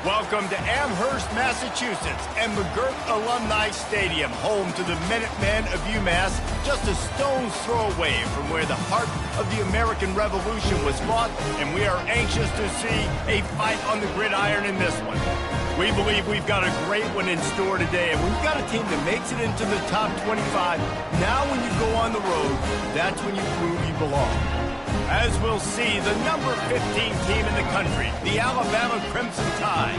Welcome to Amherst, Massachusetts, and McGirt Alumni Stadium, home to the Minutemen of UMass, just a stone's throw away from where the heart of the American Revolution was fought, and we are anxious to see a fight on the gridiron in this one. We believe we've got a great one in store today, and we've got a team that makes it into the top 25. Now when you go on the road, that's when you prove you belong. As we'll see, the number 15 team in the country, the Alabama Crimson Tide,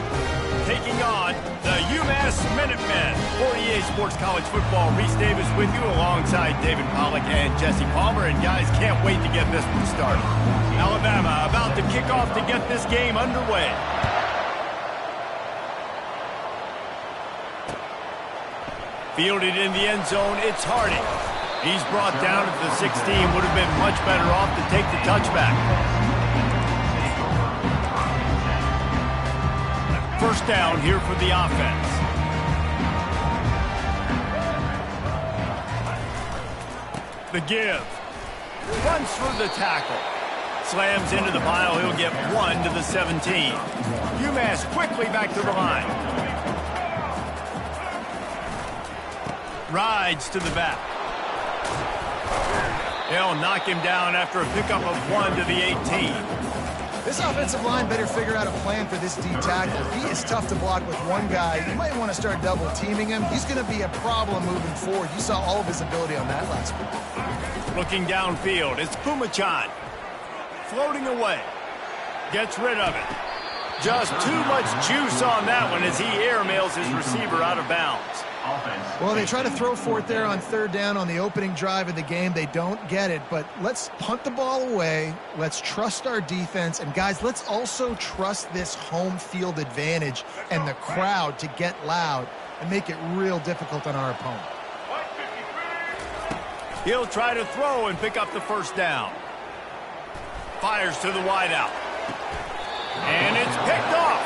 taking on the UMass Minutemen. For EA Sports College Football, Reese Davis with you alongside David Pollack and Jesse Palmer. And guys, can't wait to get this one started. Alabama about to kick off to get this game underway. Fielded in the end zone, it's Hardy. He's brought down at the 16. Would have been much better off to take the touchback. First down here for the offense. The give. Runs through the tackle. Slams into the pile. He'll get 1 to the 17. UMass quickly back to the line. Rides to the back. They'll knock him down after a pickup of 1 to the 18. This offensive line better figure out a plan for this D tackle. He is tough to block with one guy. You might want to start double teaming him. He's going to be a problem moving forward. You saw all of his ability on that last week. Looking downfield, it's Phommachanh. Floating away. Gets rid of it. Just too much juice on that one as he airmails his receiver out of bounds. Well, they try to throw for it there on third down on the opening drive of the game. They don't get it, but let's punt the ball away. Let's trust our defense. And, guys, let's also trust this home field advantage and the crowd to get loud and make it real difficult on our opponent. He'll try to throw and pick up the first down. Fires to the wideout. And it's picked off.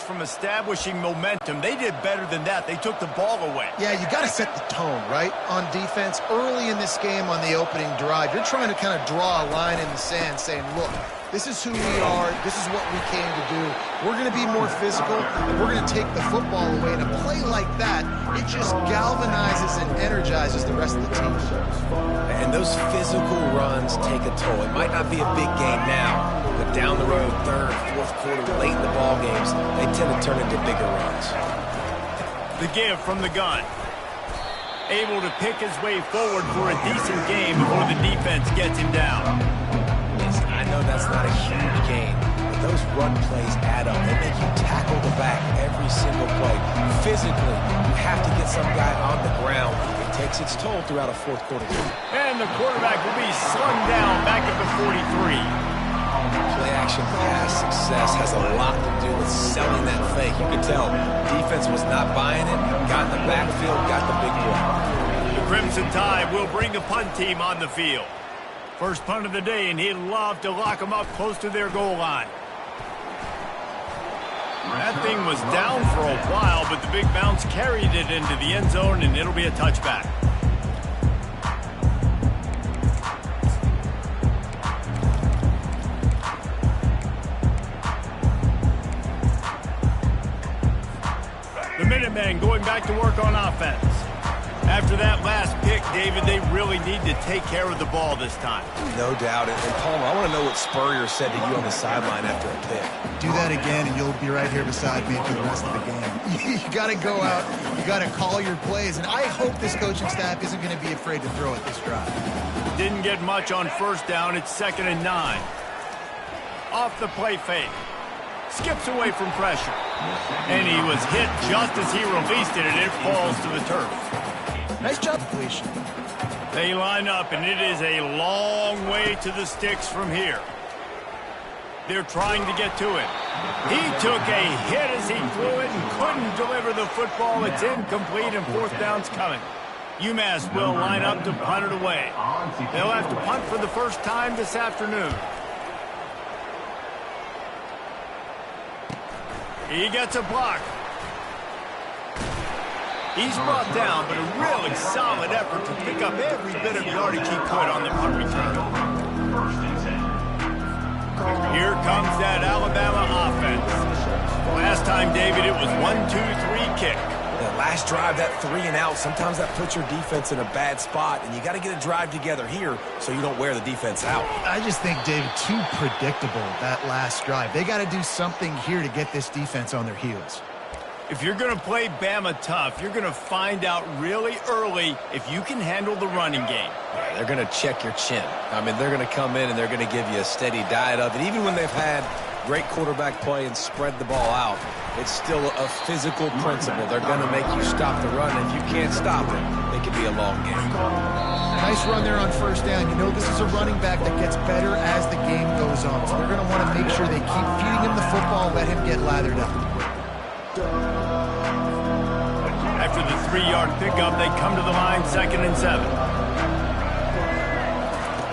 From establishing momentum, they did better than that. They took the ball away. Yeah, you got to set the tone, right, on defense. Early in this game on the opening drive, you're trying to kind of draw a line in the sand saying, look, this is who we are. This is what we came to do. We're going to be more physical, and we're going to take the football away. And a play like that, it just galvanizes and energizes the rest of the team. And those physical runs take a toll. It might not be a big game now, but down the road, third, fourth quarter, late in the ball games, they tend to turn into bigger runs. The give from the gun. Able to pick his way forward for a decent game before the defense gets him down. Listen, I know that's not a huge gain, but those run plays add up. They make you tackle the back every single play. Physically, you have to get some guy on the ground. It takes its toll throughout a fourth quarter game. And the quarterback will be slung down back at the 43. Play-action pass success has a lot to do with selling that fake. You can tell defense was not buying it, got in the backfield, got the big play. The Crimson Tide will bring the punt team on the field. First punt of the day, and he'd love to lock them up close to their goal line. That thing was down for a while, but the big bounce carried it into the end zone, and it'll be a touchback. The Minutemen going back to work on offense. After that last pick, David, they really need to take care of the ball this time. No doubt. And Palmer, I want to know what Spurrier said to you on the sideline after a pick. Do that again, and you'll be right here beside me for the rest of the game. You got to go out. You got to call your plays. And I hope this coaching staff isn't going to be afraid to throw it this drive. Didn't get much on first down. It's 2nd and 9. Off the play fake. Skips away from pressure. And he was hit just as he released it, and it falls to the turf. Nice job, Felicia. They line up, and it is a long way to the sticks from here. They're trying to get to it. He took a hit as he threw it and couldn't deliver the football. It's incomplete, and fourth down's coming. UMass will line up to punt it away. They'll have to punt for the first time this afternoon. He gets a block. He's brought down, but a really solid effort to pick up every bit of yardage he could on the punt return. comes that Alabama offense. Last time, David, it was 1-2-3 kick. That last drive, that 3 and out, sometimes that puts your defense in a bad spot, and you got to get a drive together here so you don't wear the defense out. I just think, David, too predictable, that last drive. They got to do something here to get this defense on their heels. If you're going to play Bama tough, you're going to find out really early if you can handle the running game. Yeah, they're going to check your chin. I mean, they're going to come in and they're going to give you a steady diet of it. Even when they've had great quarterback play and spread the ball out, it's still a physical principle. They're going to make you stop the run. If you can't stop it, it could be a long game. Nice run there on first down. You know this is a running back that gets better as the game goes on. So they're going to want to make sure they keep feeding him the football and let him get lathered up. After the 3-yard pickup, they come to the line, 2nd and 7.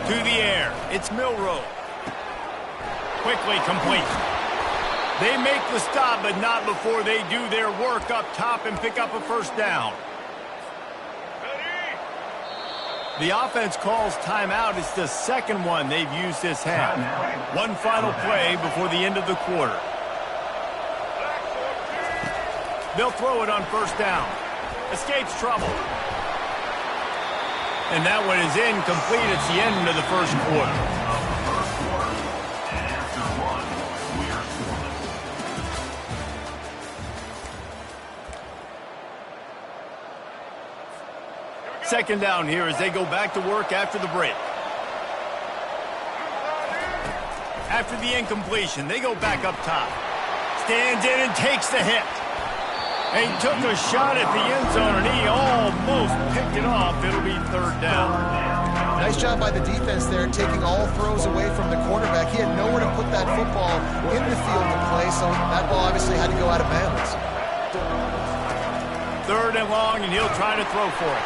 To the air, it's Milroe. Quickly complete. They make the stop, but not before they do their work up top and pick up a first down. The offense calls timeout. It's the second one they've used this half. One final play before the end of the quarter. They'll throw it on first down. Escapes trouble. And that one is incomplete. It's the end of the first quarter. Second down here as they go back to work after the break. After the incompletion, they go back up top. Stands in and takes the hit. And he took a shot at the end zone, and he almost picked it off. It'll be third down. Nice job by the defense there, taking all throws away from the quarterback. He had nowhere to put that football in the field to play, so that ball obviously had to go out of bounds. Third and long, and he'll try to throw for it.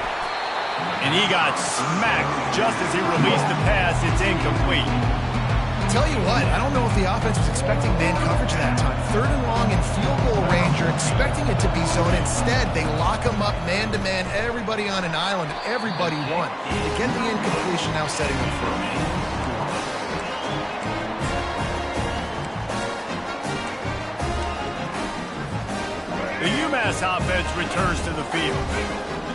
And he got smacked just as he released the pass. It's incomplete. Tell you what, I don't know if the offense was expecting man coverage that time. Third and long in field goal range, you're expecting it to be zone. Instead, they lock them up man-to-man, everybody on an island, and everybody won. To get the incompletion, now setting them free. The UMass offense returns to the field.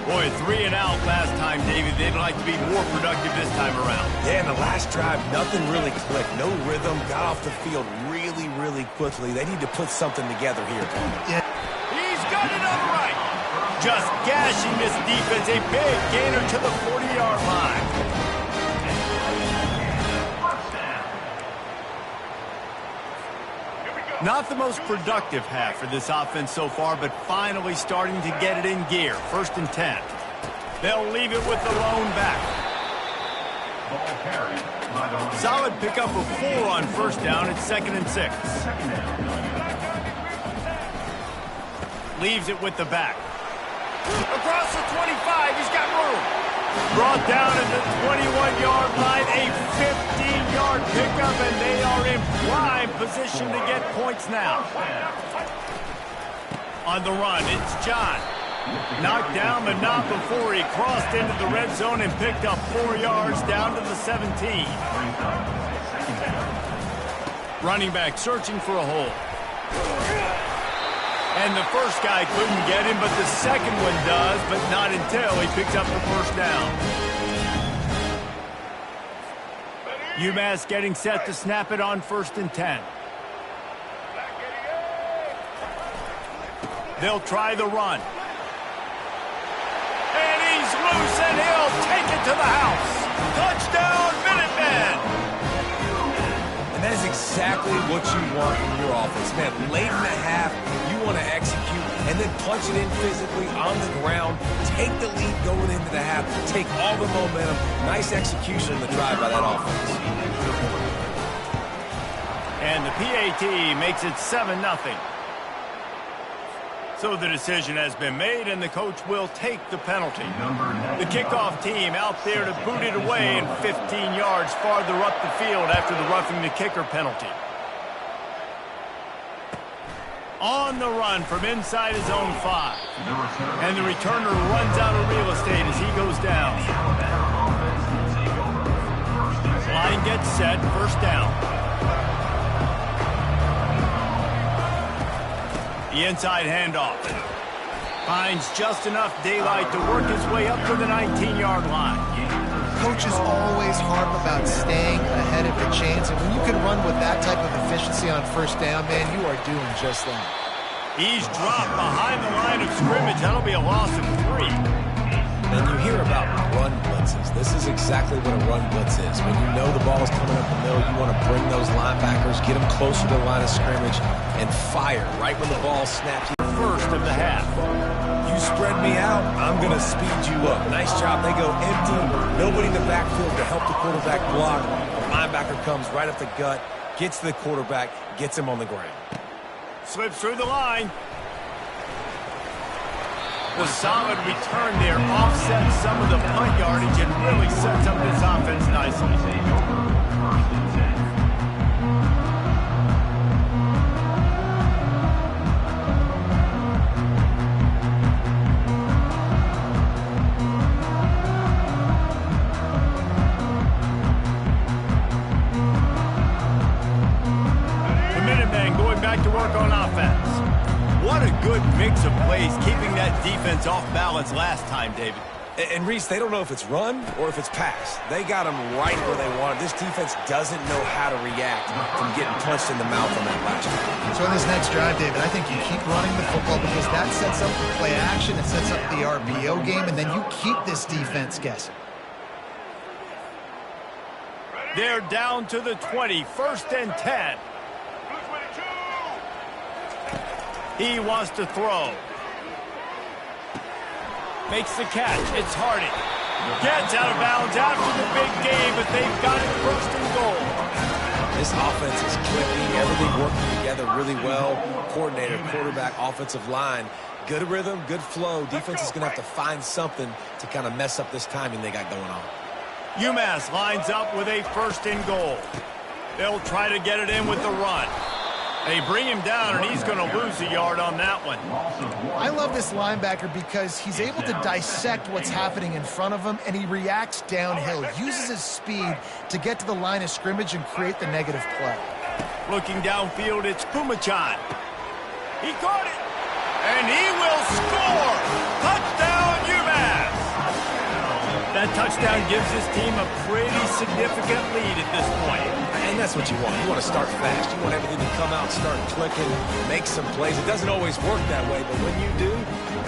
Boy, 3 and out last time, David. They'd like to be more productive this time around. Yeah, in the last drive, nothing really clicked. No rhythm, got off the field really, really quickly. They need to put something together here. Yeah. He's got it upright. Just gashing this defense. A big gainer to the 40-yard line. Not the most productive half for this offense so far, but finally starting to get it in gear. 1st and 10. They'll leave it with the lone back. Solid pickup of 4 on first down. It's 2nd and 6. Leaves it with the back. Across the 25, he's got room. Brought down at the 21-yard line, a 15-yard pickup, and they are in prime position to get points now. On the run, it's John. Knocked down, but not before he crossed into the red zone and picked up 4 yards down to the 17. Running back searching for a hole. And the first guy couldn't get him, but the second one does, but not until he picks up the first down. UMass getting set to snap it on 1st and 10. They'll try the run. And he's loose, and he'll take it to the house. Touchdown, Minutemen! And that is exactly what you want from your offense. Man, late in the half, you want to execute and then punch it in physically on the ground, take the lead going into the half, take all the momentum. Nice execution in the drive by that offense. And the PAT makes it 7-0. So the decision has been made, and the coach will take the penalty. The kickoff team out there to boot it away and 15 yards farther up the field after the roughing the kicker penalty. On the run from inside his own 5. And the returner runs out of real estate as he goes down. Line gets set, first down. The inside handoff. Finds just enough daylight to work his way up to the 19-yard line. Coaches always harp about staying ahead of the chains, and when you can run with that type of efficiency on first down, man, you are doing just that. He's dropped behind the line of scrimmage. That'll be a loss of 3. And you hear about run blitzes. This is exactly what a run blitz is. When you know the ball is coming up the middle, you want to bring those linebackers, get them closer to the line of scrimmage, and fire right when the ball snaps. First of the half. You spread me out, I'm going to speed you up. Nice job. They go empty. Nobody in the backfield to help the quarterback block. A linebacker comes right up the gut, gets to the quarterback, gets him on the ground. Slips through the line. The solid return there offsets some of the punt yardage and really sets up this offense nicely. To work on offense. What a good mix of plays, keeping that defense off balance last time, David. And Reese, they don't know if it's run or if it's pass. They got them right where they want it. This defense doesn't know how to react from getting punched in the mouth on that last one. So in this next drive, David, I think you keep running the football because that sets up the play action, it sets up the RPO game, and then you keep this defense guessing. They're down to the 20, 1st and 10. He wants to throw. Makes the catch. It's Hardy. Gets out of bounds after the big game, but they've got it 1st and goal. This offense is clicking. Everything working together really well. Coordinator, quarterback, offensive line. Good rhythm, good flow. Defense is going to have to find something to kind of mess up this timing they got going on. UMass lines up with a 1st and goal. They'll try to get it in with the run. They bring him down, and he's going to lose a yard on that one. I love this linebacker because he's able to dissect what's happening in front of him, and he reacts downhill, uses his speed to get to the line of scrimmage and create the negative play. Looking downfield, it's Pumachan. He caught it, and he will score. Touchdown, UMass. That touchdown gives his team a pretty significant lead at this point. And that's what you want. You want to start fast. You want everything to come out, start clicking, make some plays. It doesn't always work that way, but when you do,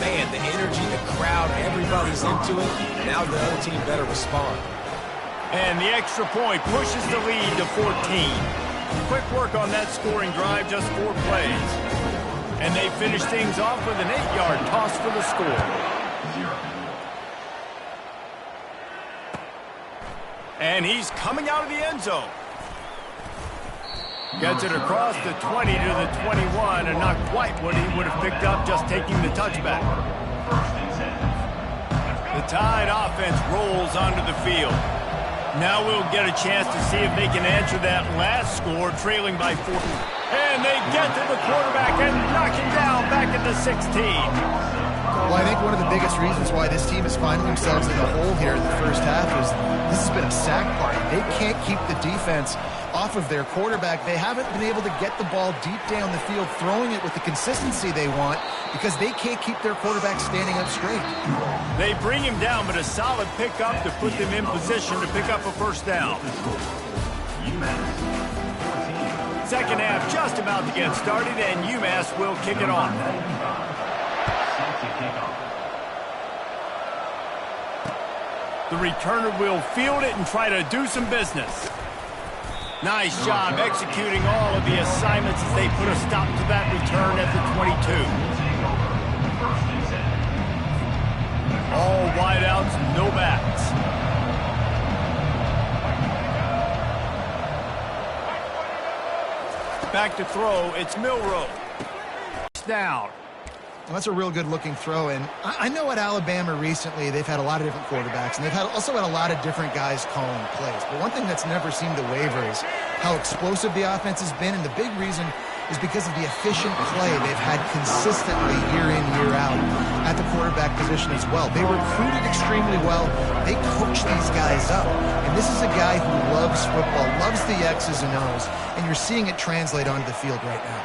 man, the energy, the crowd, everybody's into it. Now the other team better respond. And the extra point pushes the lead to 14. Quick work on that scoring drive, just 4 plays. And they finish things off with an 8-yard toss for the score. And he's coming out of the end zone. Gets it across the 20 to the 21, and not quite what he would have picked up just taking the touchback. The Tide offense rolls onto the field. Now we'll get a chance to see if they can answer that last score, trailing by 4. And they get to the quarterback and knock him down back at the 16. Well, I think one of the biggest reasons why this team is finding themselves in the hole here in the first half is this has been a sack party. They can't keep the defense off of their quarterback. They haven't been able to get the ball deep down the field, throwing it with the consistency they want because they can't keep their quarterback standing up straight. They bring him down, but a solid pickup to put them in position to pick up a 1st down. Second half just about to get started, and UMass will kick it off. The returner will field it and try to do some business. Nice job executing all of the assignments as they put a stop to that return at the 22. All wideouts, no backs. Back to throw, it's Milroe. Down. Well, that's a real good-looking throw, and I know at Alabama recently they've had a lot of different quarterbacks, and they've also had a lot of different guys calling plays. But one thing that's never seemed to waver is how explosive the offense has been, and the big reason is because of the efficient play they've had consistently year in, year out at the quarterback position as well. They recruited extremely well. They coach these guys up, and this is a guy who loves football, loves the X's and O's, and you're seeing it translate onto the field right now.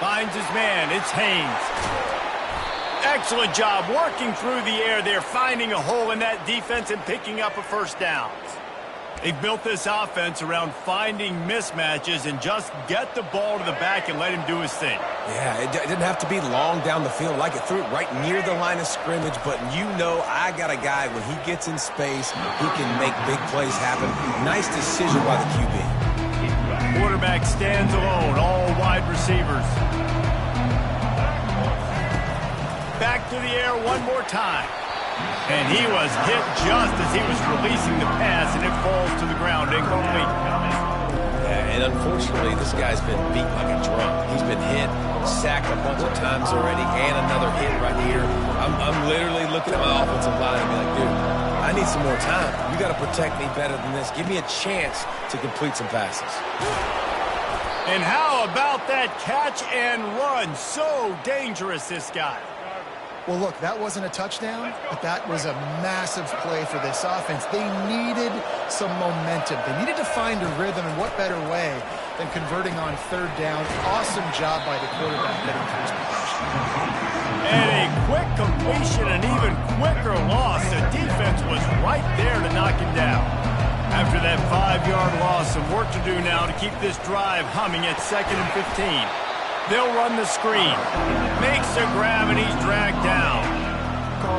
Finds his man. It's Haynes. Excellent job working through the air there, finding a hole in that defense and picking up a first down. They've built this offense around finding mismatches and just get the ball to the back and let him do his thing. Yeah, it didn't have to be long down the field. Like it threw it right near the line of scrimmage, but you know I got a guy, when he gets in space, he can make big plays happen. Nice decision by the QB. Quarterback stands alone, all wide receivers. Back to the air one more time. And he was hit just as he was releasing the pass, and it falls to the ground incomplete. Yeah, and unfortunately, this guy's been beat like a drum. He's been hit, sacked a bunch of times already, and another hit right here. I'm literally looking at my offensive line and be like, dude, I need some more time. You got to protect me better than this. Give me a chance to complete some passes. And how about that catch and run? So dangerous, this guy. Well, look, that wasn't a touchdown, but that was a massive play for this offense. They needed some momentum. They needed to find a rhythm, and what better way than converting on third down. Awesome job by the quarterback getting through his possession. And a quick completion, an even quicker loss. The defense was right there to knock him down. After that 5-yard loss, some work to do now to keep this drive humming at 2nd and 15. They'll run the screen. Makes a grab, and he's dragged down.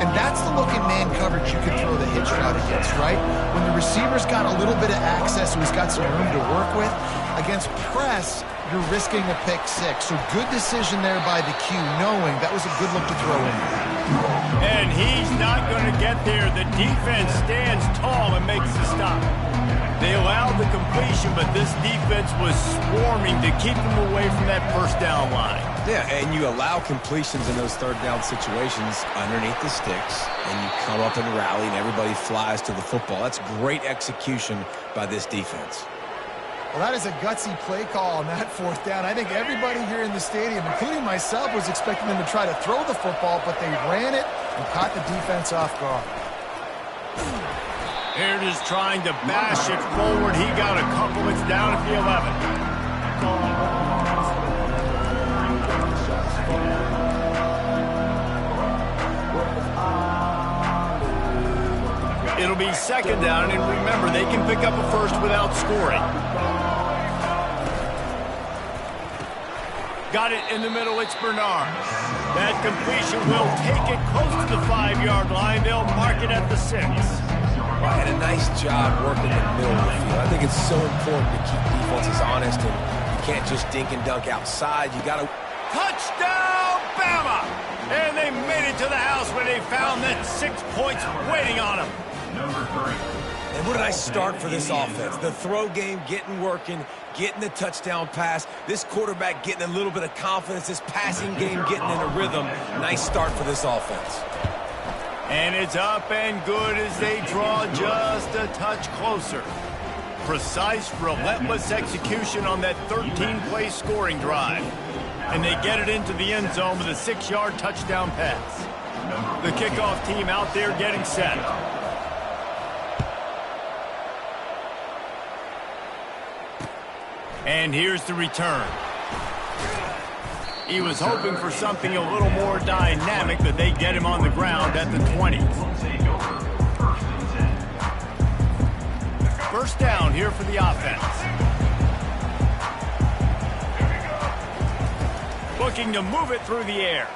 And that's the look in man coverage you can throw the hitch route against, right? When the receiver's got a little bit of access, who's got some room to work with. Against press, you're risking a pick six. So good decision there by the Q, knowing that was a good look to throw in. And he's not going to get there. The defense stands tall and makes the stop. They allowed the completion, but this defense was swarming to keep them away from that first down line. Yeah, and you allow completions in those third down situations underneath the sticks, and you come up and rally, and everybody flies to the football. That's great execution by this defense. Well, that is a gutsy play call on that fourth down. I think everybody here in the stadium, including myself, was expecting them to try to throw the football, but they ran it and caught the defense off guard. Here it is trying to bash it forward. He got a couple. It's down at the 11. It'll be 2nd down, and remember, they can pick up a first without scoring. Got it in the middle, it's Bernard. That completion will take it close to the 5-yard line. They'll mark it at the 6. And a nice job working in the middle of the field. I think it's so important to keep defenses honest, and you can't just dink and dunk outside. You got to... Touchdown, Bama! And they made it to the house where they found that 6 points waiting on them. And what a nice start for this offense. The throw game getting working, getting the touchdown pass. This quarterback getting a little bit of confidence. This passing game getting in a rhythm. Nice start for this offense. And it's up and good as they draw just a touch closer. Precise, relentless execution on that 13-play scoring drive. And they get it into the end zone with a 6-yard touchdown pass. The kickoff team out there getting set. And here's the return. He was hoping for something a little more dynamic, but they get him on the ground at the 20. First down here for the offense. Looking to move it through the air.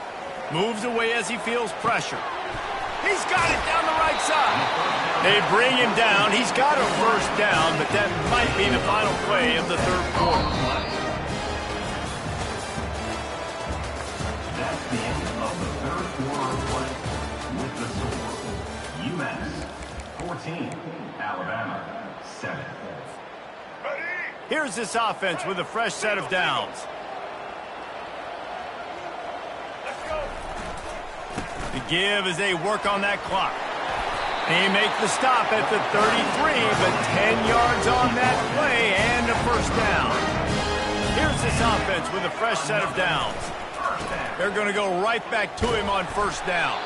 Moves away as he feels pressure. He's got it down the right side. They bring him down. He's got a first down, but that might be the final play of the third quarter. That's the end of the third quarter play with the score. UMass 14, Alabama 7. Here's this offense with a fresh set of downs. The give as they work on that clock. They make the stop at the 33, but 10 yards on that play and a first down. Here's this offense with a fresh set of downs. They're going to go right back to him on first down.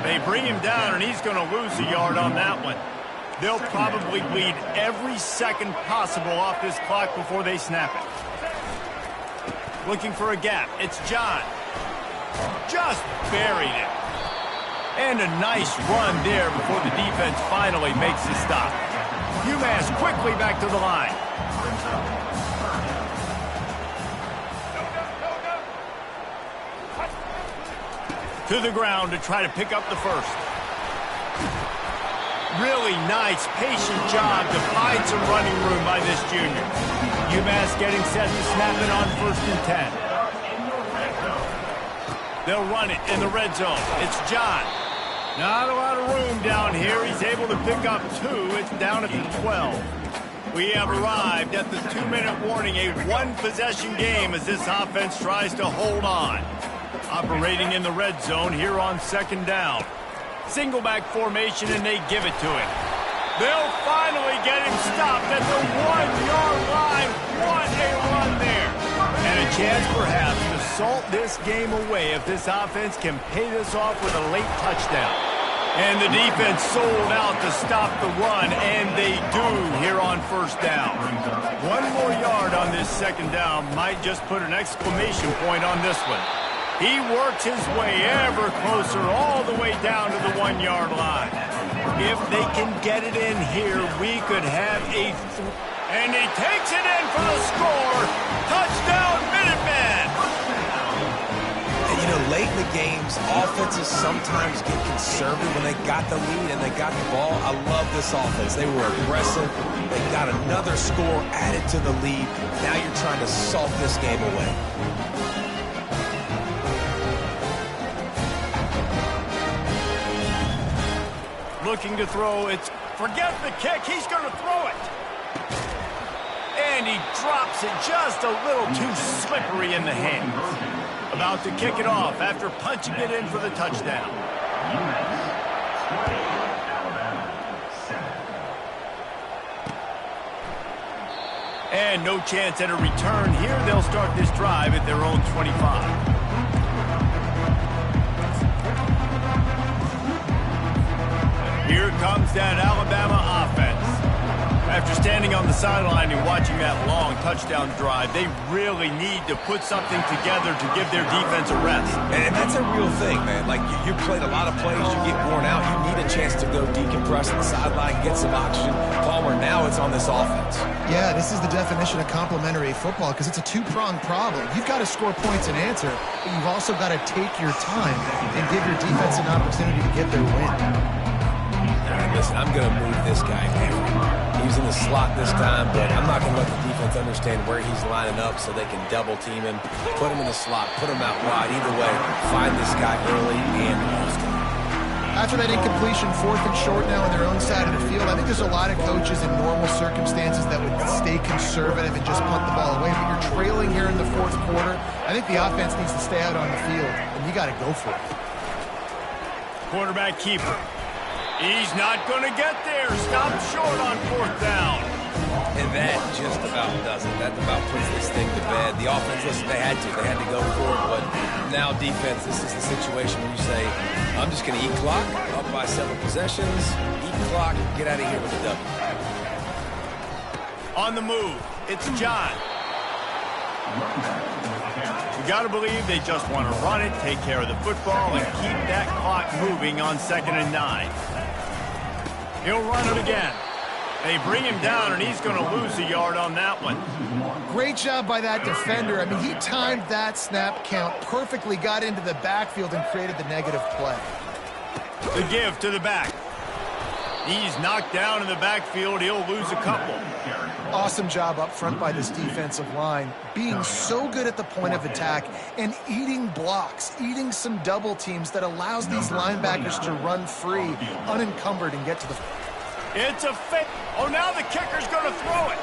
They bring him down, and he's going to lose a yard on that one. They'll probably bleed every second possible off this clock before they snap it. Looking for a gap. It's John. Just buried it. And a nice run there before the defense finally makes the stop. UMass quickly back to the line. To the ground to try to pick up the first. Really nice, patient job to find some running room by this junior. UMass getting set to snap it on 1st and 10. They'll run it in the red zone. It's John. Not a lot of room down here. He's able to pick up 2. It's down at the 12. We have arrived at the 2-minute warning, a one-possession game as this offense tries to hold on. Operating in the red zone here on 2nd down. Single back formation, and they give it to him. They'll finally get him stopped at the 1-yard line. What a run there. And a chance perhaps to salt this game away if this offense can pay this off with a late touchdown. And the defense sold out to stop the run, and they do here on 1st down. 1 more yard on this 2nd down might just put an exclamation point on this one. He works his way ever closer all the way down to the 1-yard line. If they can get it in here, we could have a... And he takes it in for the score. Touchdown, Minutemen! And, you know, late in the games, offenses sometimes get conservative when they got the lead and they got the ball. I love this offense. They were aggressive. They got another score added to the lead. Now you're trying to salt this game away. Looking to throw. It's forget the kick. He's going to throw it. And he drops it just a little too slippery in the hands. About to kick it off after punching it in for the touchdown. And no chance at a return here. They'll start this drive at their own 25. Here comes that Alabama offense. After standing on the sideline and watching that long touchdown drive, they really need to put something together to give their defense a rest. And that's a real thing, man. Like, you played a lot of plays, you get worn out, you need a chance to go decompress on the sideline, get some oxygen. Palmer, now it's on this offense. Yeah, this is the definition of complementary football because it's a two-pronged problem. You've got to score points and answer, but you've also got to take your time and give your defense an opportunity to get their win. Listen, I'm going to move this guy everywhere. He's in the slot this time, but I'm not going to let the defense understand where he's lining up so they can double team him, put him in the slot, put him out wide. Either way, find this guy early and often. After that incompletion, 4th and short now on their own side of the field, I think there's a lot of coaches in normal circumstances that would stay conservative and just punt the ball away. But you're trailing here in the 4th quarter. I think the offense needs to stay out on the field, and you got to go for it. Quarterback keeper. He's not going to get there. Stop short on 4th down. And that just about does it. That about puts this thing to bed. The offense, listen, they had to go for it. But now defense, this is the situation where you say, I'm just going to eat clock, up by 7 possessions, eat clock, get out of here with a W. On the move, it's John. You got to believe they just want to run it, take care of the football, and keep that clock moving on 2nd and 9. He'll run it again. They bring him down, and he's going to lose a yard on that one. Great job by that defender. I mean, he timed that snap count perfectly, got into the backfield, and created the negative play. The give to the back. He's knocked down in the backfield. He'll lose a couple. Awesome job up front by this defensive line, being so good at the point of attack and eating blocks, eating some double teams that allows these linebackers to run free, unencumbered, and get to the... It's a fake. Oh, now the kicker's going to throw it.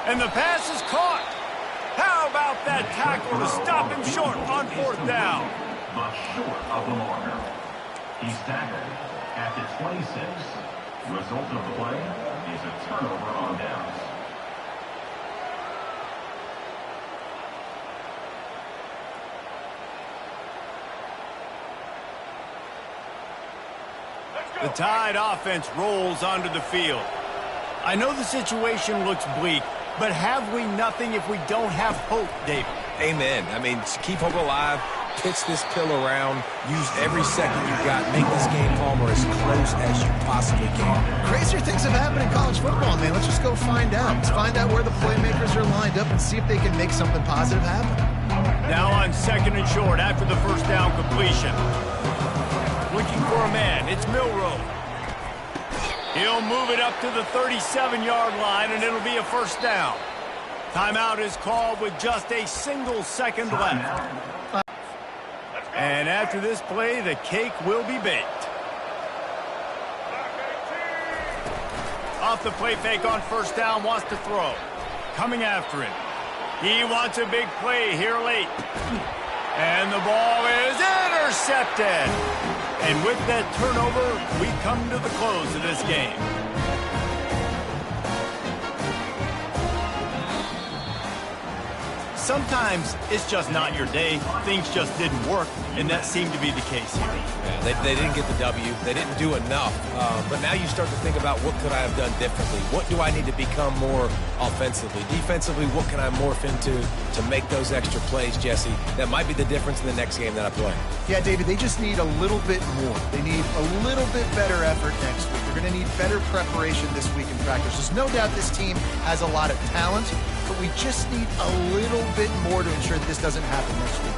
And the pass is caught. How about that tackle to stop him short on 4th down? But short of the marker. He's tackled at the 26. Result of the play is a turnover on downs. The Tide offense rolls onto the field. I know the situation looks bleak, But have we nothing if we don't have hope, David? Amen. I mean, keep hope alive, pitch this pill around, use every second you got, make this game, Palmer, as close as you possibly can. Crazier things have happened in college football, man. Let's just go find out. Let's find out where the playmakers are lined up and see if they can make something positive happen. Now on 2nd and short after the first down completion. Looking for a man. It's Milroe. He'll move it up to the 37-yard line, and it'll be a first down. Timeout is called with just a single second left. And after this play, the cake will be baked. Off the play fake on first down, wants to throw. Coming after it. He wants a big play here late. And the ball is intercepted. And with that turnover, we come to the close of this game. Sometimes it's just not your day. Things just didn't work, and that seemed to be the case here. Yeah, they didn't get the W. They didn't do enough. But now you start to think about what could I have done differently? What do I need to become more offensively? Defensively, what can I morph into to make those extra plays, Jesse? That might be the difference in the next game that I play. Yeah, David, they just need a little bit more. They need a little bit better effort next week. They're going to need better preparation this week in practice. There's no doubt this team has a lot of talent, but we just need a little bit more to ensure that this doesn't happen next week.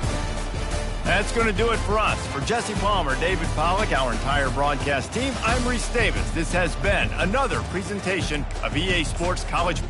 That's going to do it for us. For Jesse Palmer, David Pollack, our entire broadcast team, I'm Reese Davis. This has been another presentation of EA Sports College.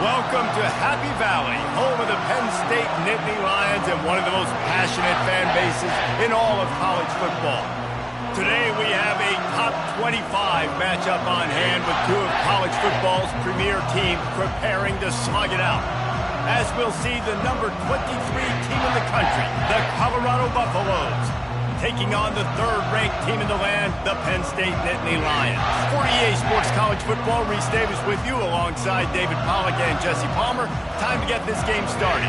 Welcome to Happy Valley, home of the Penn State Nittany Lions and one of the most passionate fan bases in all of college football. Today we have a top 25 matchup on hand with two of college football's premier teams preparing to slug it out. As we'll see the number 23 team in the country, the Colorado Buffaloes, taking on the third-ranked team in the land, the Penn State Nittany Lions. For EA Sports College Football, Reese Davis with you alongside David Pollack and Jesse Palmer. Time to get this game started.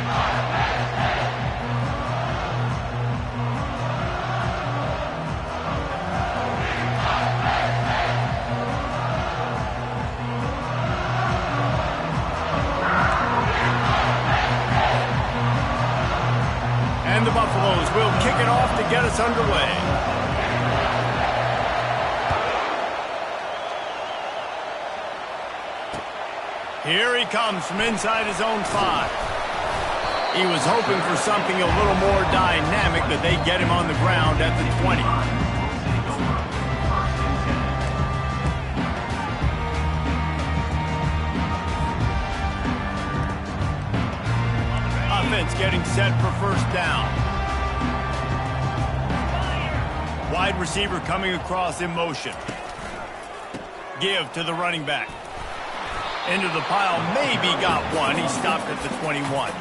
And the Buffaloes will kick it off to get us underway. Here he comes from inside his own 5. He was hoping for something a little more dynamic, that they get him on the ground at the 20. Offense getting set for first down. Wide receiver coming across in motion. Give to the running back. Into the pile, maybe got one. He stopped at the 21.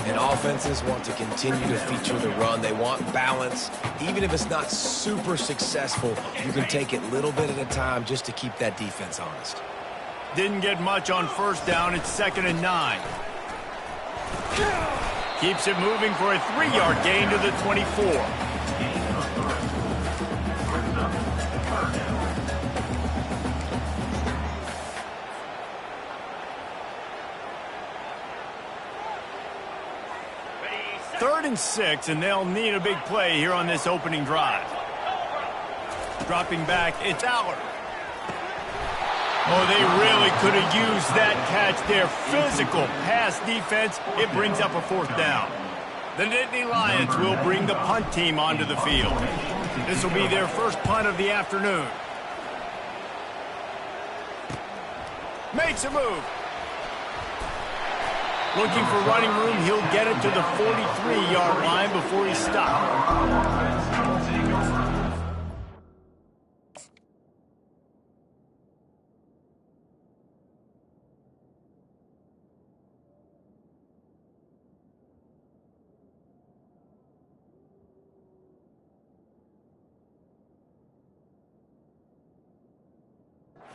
And offenses want to continue to feature the run. They want balance. Even if it's not super successful, you can take it little bit at a time just to keep that defense honest. Didn't get much on first down. It's 2nd and 9. Keeps it moving for a 3-yard gain to the 24. Third and 6, and they'll need a big play here on this opening drive. Dropping back, it's Allard. Oh, they really could have used that catch there. Physical pass defense. It brings up a 4th down. The Nittany Lions will bring the punt team onto the field. This will be their first punt of the afternoon. Makes a move. Looking for running room. He'll get it to the 43-yard line before he stops.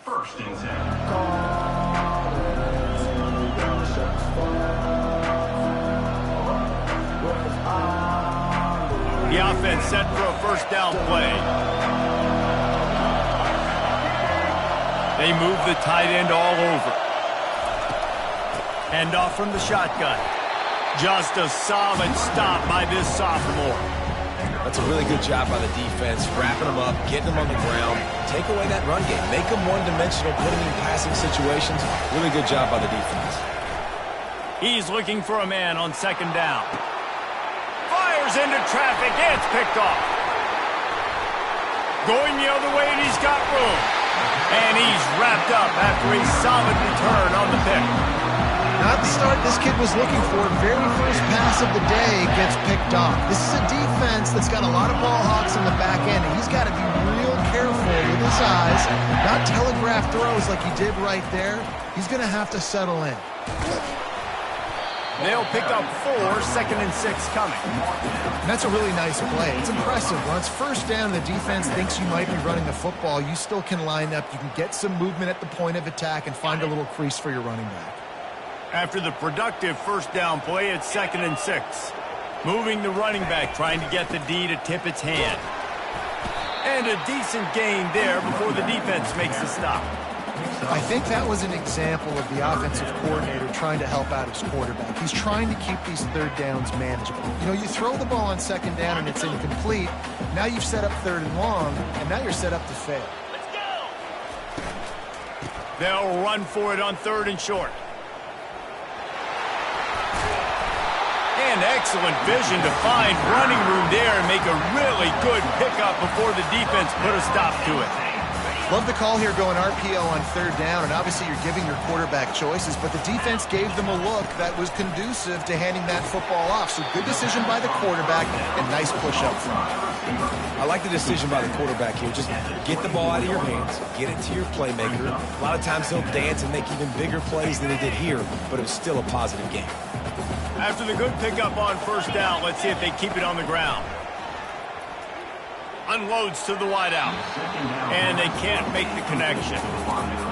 First and 10. The offense set for a first down play. They move the tight end all over. Hand off from the shotgun. Just a solid stop by this sophomore. That's a really good job by the defense, wrapping them up, getting them on the ground. Take away that run game. Make them one-dimensional, put them in passing situations. Really good job by the defense. He's looking for a man on 2nd down. Fires into traffic. It's picked off. Going the other way, and he's got room. And he's wrapped up after a solid return on the pick. Not the start this kid was looking for. Very first pass of the day gets picked off. This is a defense that's got a lot of ball hawks in the back end, and he's got to be real careful with his eyes, not telegraph throws like he did right there. He's going to have to settle in. They'll pick up 4, 2nd and 6 coming. And that's a really nice play. It's impressive. Once first down, the defense thinks you might be running the football. You still can line up. You can get some movement at the point of attack and find a little crease for your running back. After the productive first down play, it's 2nd and 6. Moving the running back, trying to get the D to tip its hand. And a decent gain there before the defense makes the stop. I think that was an example of the offensive coordinator trying to help out his quarterback. He's trying to keep these third downs manageable. You know, you throw the ball on 2nd down and it's incomplete. Now you've set up 3rd and long, and now you're set up to fail. Let's go! They'll run for it on 3rd and short. And excellent vision to find running room there and make a really good pickup before the defense put a stop to it. Love the call here going RPO on third down, and obviously you're giving your quarterback choices, but the defense gave them a look that was conducive to handing that football off. So good decision by the quarterback and nice push up front. I like the decision by the quarterback here. Just get the ball out of your hands, get it to your playmaker. A lot of times he'll dance and make even bigger plays than he did here, but it was still a positive game. After the good pickup on first down, let's see if they keep it on the ground. Unloads to the wideout, and they can't make the connection.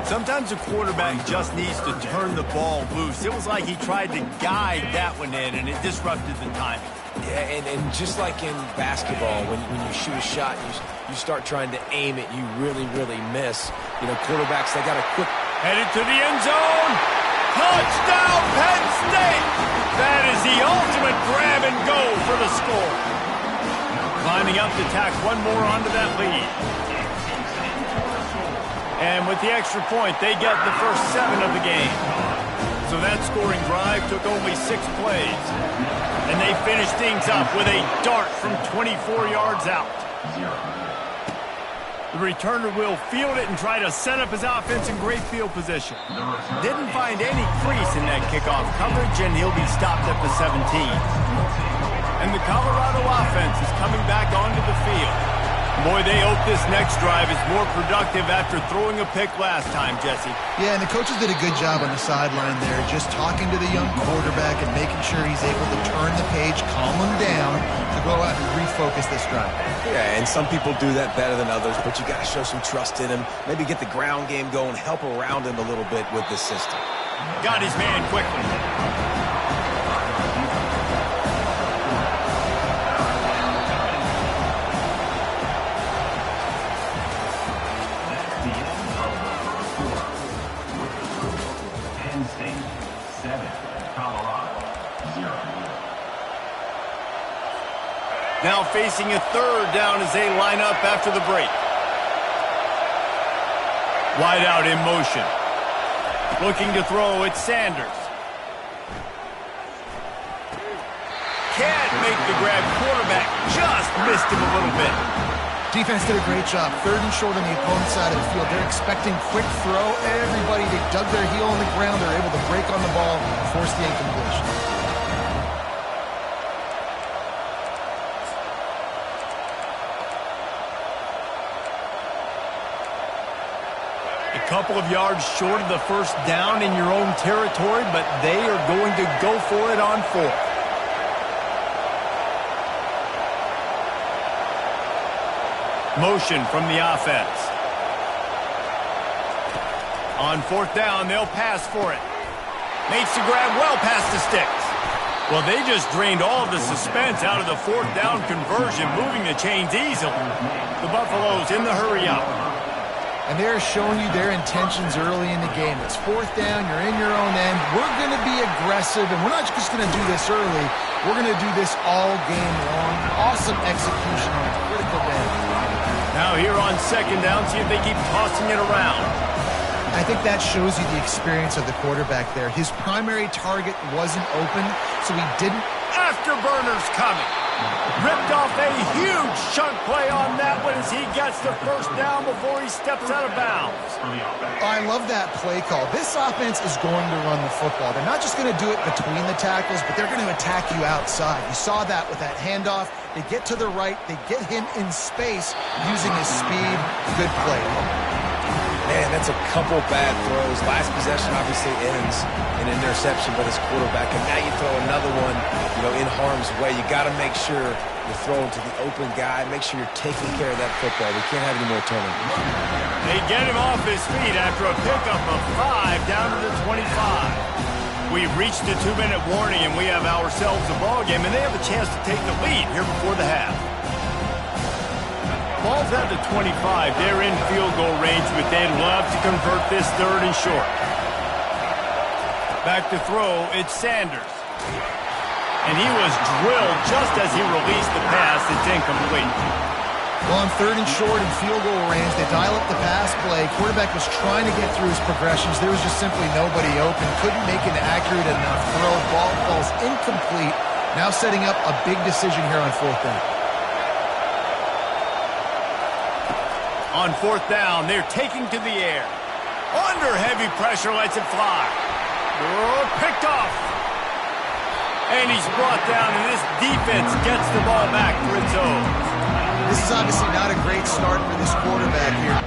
Sometimes a quarterback just needs to turn the ball loose. It was like he tried to guide that one in, and it disrupted the timing. Yeah, and just like in basketball, when you shoot a shot, you start trying to aim it, you really miss. You know, quarterbacks, they got a quick... Headed to the end zone. Touchdown, Penn State! That is the ultimate grab and go for the score. Climbing up to tack one more onto that lead. And with the extra point, they get the first 7 of the game. So that scoring drive took only 6 plays. And they finished things up with a dart from 24 yards out. The returner will field it and try to set up his offense in great field position. Didn't find any crease in that kickoff coverage, and he'll be stopped at the 17. And the Colorado offense is coming back onto the field. Boy, they hope this next drive is more productive after throwing a pick last time, Jesse. Yeah, and the coaches did a good job on the sideline there, just talking to the young quarterback and making sure he's able to turn the page, calm him down, to go out and refocus this drive. Yeah, and some people do that better than others, but you got to show some trust in him. Maybe get the ground game going, help around him a little bit with this system. Got his man quickly. Now facing a third down as they line up after the break. Wide out in motion. Looking to throw, it's Sanders. Can't make the grab. Quarterback just missed him a little bit. Defense did a great job. Third and short on the opponent's side of the field. They're expecting quick throw. Everybody, they dug their heel on the ground. They're able to break on the ball, force the incompletion. A couple of yards short of the first down in your own territory, but they are going to go for it on 4th. Motion from the offense. On 4th down, they'll pass for it. Makes the grab well past the sticks. Well, they just drained all of the suspense out of the 4th down conversion, moving the chains easily. The Buffaloes in the hurry-up. And they're showing you their intentions early in the game. It's 4th down, you're in your own end. We're going to be aggressive, and we're not just going to do this early. We're going to do this all game long. Awesome execution on a critical day. Now here on 2nd down, see if they keep tossing it around. I think that shows you the experience of the quarterback there. His primary target wasn't open, so he didn't. Afterburners coming. Ripped off a huge chunk play on that one as he gets the first down before he steps out of bounds. I love that play call. This offense is going to run the football. They're not just going to do it between the tackles, but they're going to attack you outside. You saw that with that handoff. They get to the right. They get him in space using his speed. Good play. Man, that's a couple bad throws. Last possession obviously ends in an interception by this quarterback, and now you throw another one, in harm's way. You got to make sure you're throwing to the open guy. Make sure you're taking care of that football. We can't have any more turnovers. They get him off his feet after a pickup of 5 down to the 25. We've reached a 2-minute warning, and we have ourselves a ball game, and they have a chance to take the lead here before the half. Ball's at the 25. They're in field goal range, but they'd love to convert this 3rd and short. Back to throw, it's Sanders. And he was drilled just as he released the pass. It's incomplete. Well, on 3rd and short and field goal range, they dial up the pass play. Quarterback was trying to get through his progressions. There was just simply nobody open. Couldn't make an accurate enough throw. Ball falls incomplete. Now setting up a big decision here on 4th down. On fourth down, they're taking to the air. Under heavy pressure, lets it fly. Oh, picked off. And he's brought down, and this defense gets the ball back for its own. This is obviously not a great start for this quarterback here.